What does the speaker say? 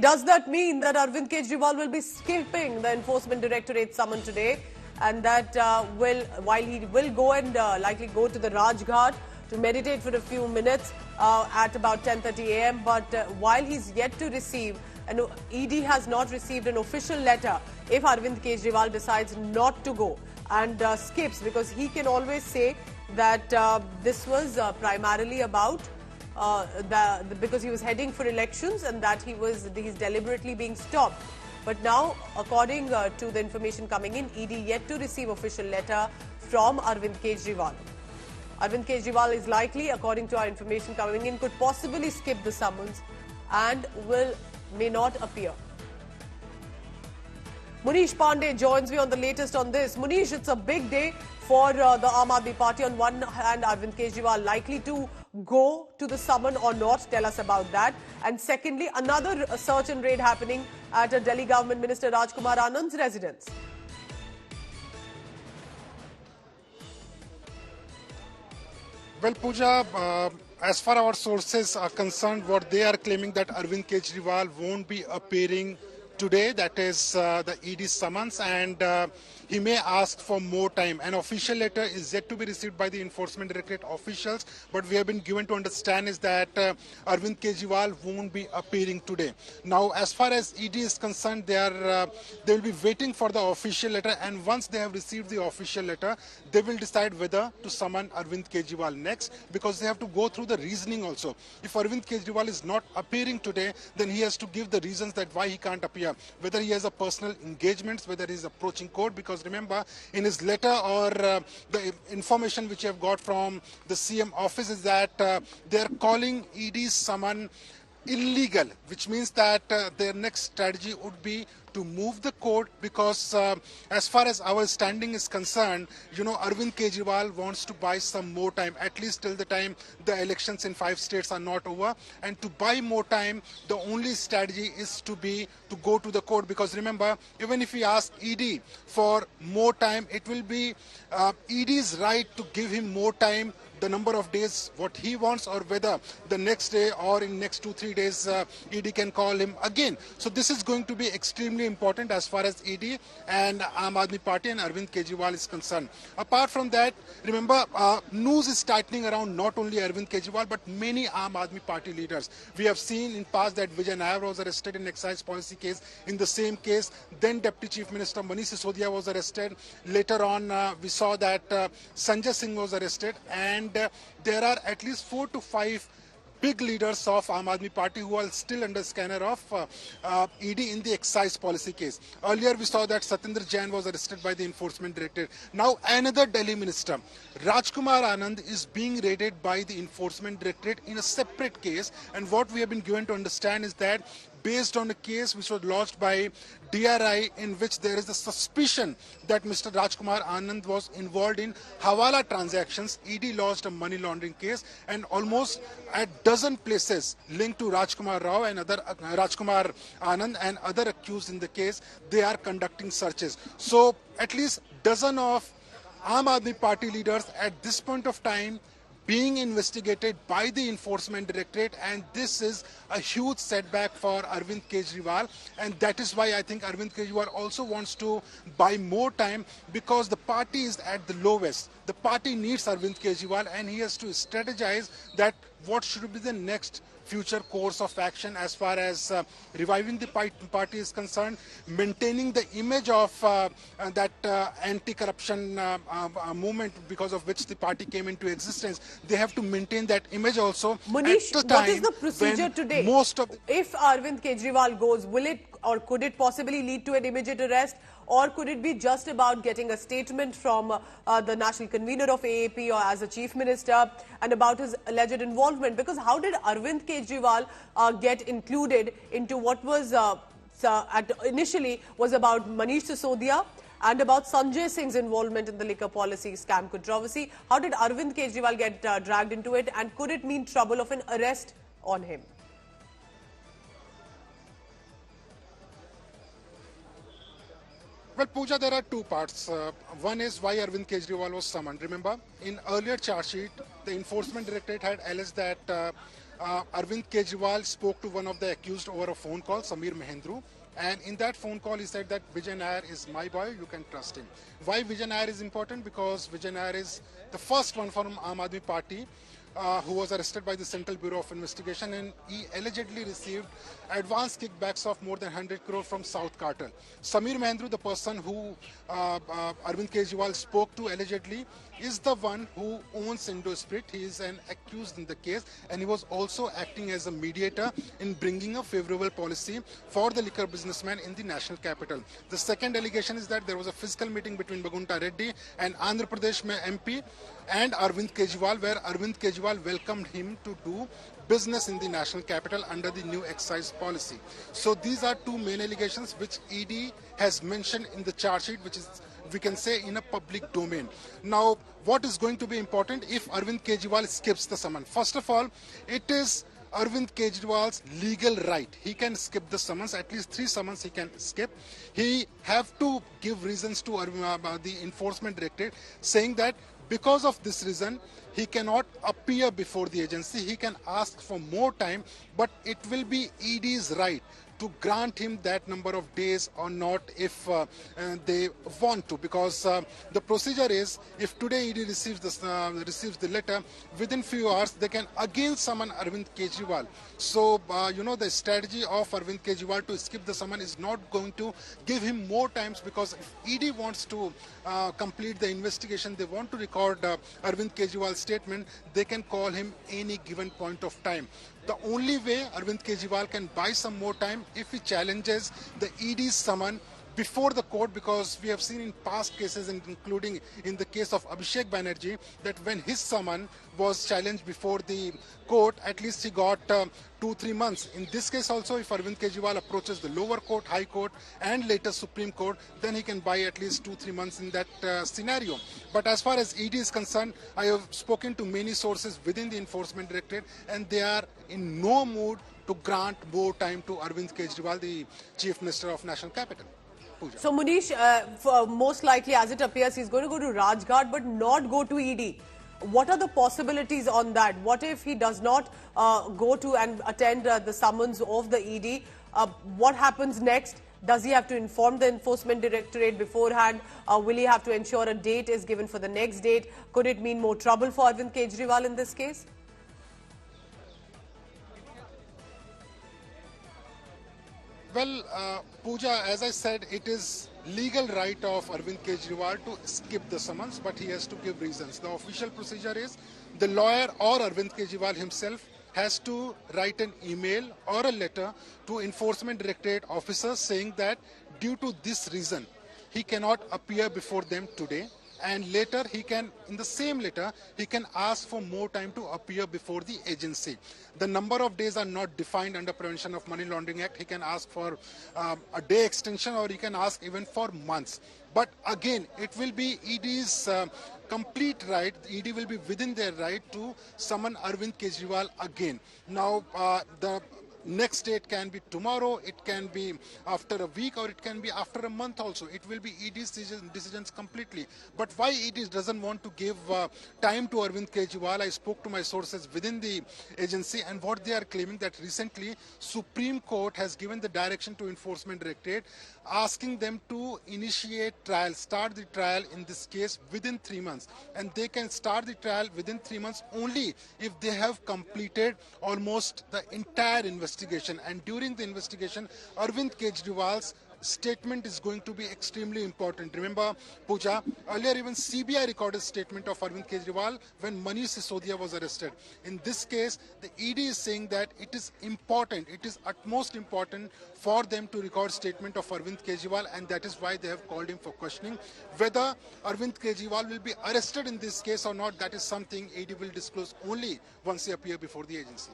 does that mean that Arvind Kejriwal will be skipping the Enforcement Directorate summon today, and that while he will go and likely go to the Rajghat to meditate for a few minutes at about 10:30 a.m. But while he's yet to receive, and ED has not received an official letter, if Arvind Kejriwal decides not to go and skips, because he can always say that this was primarily about because he was heading for elections and that he's deliberately being stopped. But now, according to the information coming in, ED yet to receive official letter from Arvind Kejriwal. Arvind Kejriwal is likely, according to our information coming in, could possibly skip the summons and may not appear. Munish Pandey joins me on the latest on this. Munish, it's a big day for the Aam Aadmi Party. On one hand, Arvind Kejriwal likely to go to the summon or not. Tell us about that. And secondly, another search and raid happening at Delhi Government Minister Rajkumar Anand's residence. Well, Pooja, as far as our sources are concerned, what they are claiming that Arvind Kejriwal won't be appearing today, that is the ED summons, and he may ask for more time. An official letter is yet to be received by the Enforcement Directorate officials, but we have been given to understand is that Arvind Kejriwal won't be appearing today. Now, as far as ED is concerned, they will be waiting for the official letter, and once they have received the official letter, they will decide whether to summon Arvind Kejriwal next, because they have to go through the reasoning also. If Arvind Kejriwal is not appearing today, then he has to give the reasons that why he can't appear, whether he has a personal engagements, whether he is approaching court, because remember, in his letter or the information which I have got from the CM office is that they are calling ED's summon illegal, which means that their next strategy would be to move the court, because as far as our standing is concerned, Arvind Kejriwal wants to buy some more time, at least till the time the elections in 5 states are not over. And to buy more time, the only strategy is to go to the court, because remember, even if we ask ED for more time, it will be ED's right to give him more time, the number of days what he wants, or whether the next day or in next 2-3 days ED can call him again. So this is going to be extremely important as far as ED and Aam Aadmi Party and Arvind Kejriwal is concerned. Apart from that, remember, news is tightening around not only Arvind Kejriwal but many Aam Aadmi Party leaders. We have seen in past that Vijay Nair was arrested in excise policy case. In the same case, then Deputy Chief Minister Manish Sisodia was arrested. Later on, we saw that Sanjay Singh was arrested, and there are at least 4 to 5 big leaders of Aam Aadmi Party who are still under scanner of ED in the excise policy case. Earlier we saw that Satyendra Jain was arrested by the Enforcement Directorate. Now another Delhi minister, Rajkumar Anand, is being raided by the Enforcement Directorate in a separate case, and what we have been given to understand is that based on a case which was lodged by DRI, in which there is a suspicion that Mr. Rajkumar Anand was involved in Hawala transactions, ED lodged a money laundering case, and almost a dozen places linked to Rajkumar Rao and Rajkumar Anand and other accused in the case, they are conducting searches. So at least dozen of Aam Aadmi Party leaders at this point of time being investigated by the Enforcement Directorate, and this is a huge setback for Arvind Kejriwal, and that is why I think Arvind Kejriwal also wants to buy more time, because the party is at the lowest. The party needs Arvind Kejriwal, and he has to strategize that what should be the next future course of action as far as reviving the party is concerned, maintaining the image of that anti-corruption movement because of which the party came into existence. They have to maintain that image also. Munish, what is the procedure today? If Arvind Kejriwal goes, will it or could it possibly lead to an immediate arrest? Or could it be just about getting a statement from the national convener of AAP or as a chief minister and about his alleged involvement? Because how did Arvind Kejriwal get included into what was initially was about Manish Sisodia and about Sanjay Singh's involvement in the liquor policy scam controversy? How did Arvind Kejriwal get dragged into it, and could it mean trouble of an arrest on him? Well, Pooja, there are two parts. One is why Arvind Kejriwal was summoned. Remember, in earlier charge sheet, the Enforcement Directorate had alleged that Arvind Kejriwal spoke to one of the accused over a phone call, Samir Mahendru. And in that phone call, he said that Vijay Nair is my boy, you can trust him. Why Vijay Nair is important? Because Vijay Nair is the first one from Aam Aadmi Party who was arrested by the Central Bureau of Investigation, and he allegedly received advance kickbacks of more than 100 crore from South Cartel. Samir Mahendru, the person who Arvind Kejriwal spoke to allegedly, is the one who owns Indospirit. He is an accused in the case, and he was also acting as a mediator in bringing a favorable policy for the liquor businessman in the national capital. The second allegation is that there was a physical meeting between Bagunta Reddy and Andhra Pradesh MP and Arvind Kejriwal, where Arvind Kejriwal welcomed him to do business in the national capital under the new excise policy. So these are two main allegations which ED has mentioned in the charge sheet, which is, we can say, in a public domain. Now, what is going to be important if Arvind Kejriwal skips the summons? First of all, it is Arvind Kejriwal's legal right. He can skip the summons, at least 3 summons he can skip. He have to give reasons to the Enforcement Directorate, saying that because of this reason, he cannot appear before the agency. He can ask for more time, but it will be ED's right to grant him that number of days or not if they want to, because the procedure is, if today ED receives the letter, within few hours they can again summon Arvind Kejriwal. So the strategy of Arvind Kejriwal to skip the summon is not going to give him more times, because if ED wants to complete the investigation, they want to record Arvind Kejriwal's statement, they can call him any given point of time. The only way Arvind Kejriwal can buy some more time if he challenges the ED's summon before the court, because we have seen in past cases, including in the case of Abhishek Banerjee, that when his summon was challenged before the court, at least he got 2-3 months. In this case also, if Arvind Kejriwal approaches the lower court, high court and later Supreme Court, then he can buy at least 2-3 months in that scenario. But as far as ED is concerned, I have spoken to many sources within the Enforcement Directorate, and they are in no mood to grant more time to Arvind Kejriwal, the Chief Minister of National Capital. Pooja. So Munish, most likely as it appears, he's going to go to Rajghat but not go to ED. What are the possibilities on that? What if he does not go to and attend the summons of the ED? What happens next? Does he have to inform the Enforcement Directorate beforehand? Will he have to ensure a date is given for the next date? Could it mean more trouble for Arvind Kejriwal in this case? Well, Pooja, as I said, it is legal right of Arvind Kejriwal to skip the summons, but he has to give reasons. The official procedure is the lawyer or Arvind Kejriwal himself has to write an email or a letter to Enforcement Directorate officers saying that due to this reason, he cannot appear before them today. And later he can, in the same letter, he can ask for more time to appear before the agency. The number of days are not defined under Prevention of Money Laundering Act. He can ask for a day extension, or he can ask even for months. But again, it will be ED's complete right. ED will be within their right to summon Arvind Kejriwal again. Now, the next date can be tomorrow, it can be after a week, or it can be after a month also. It will be ED's decisions completely. But why ED doesn't want to give time to Arvind Kejriwal? I spoke to my sources within the agency, and what they are claiming that recently Supreme Court has given the direction to Enforcement Directorate, asking them to initiate trial, start the trial in this case within 3 months. And they can start the trial within 3 months only if they have completed almost the entire investigation. And during the investigation, Arvind Kejriwal's statement is going to be extremely important. Remember, Pooja, earlier even CBI recorded statement of Arvind Kejriwal when Manish Sisodia was arrested. In this case, the ED is saying that it is important, it is utmost important for them to record statement of Arvind Kejriwal, and that is why they have called him for questioning. Whether Arvind Kejriwal will be arrested in this case or not, that is something ED will disclose only once he appear before the agency.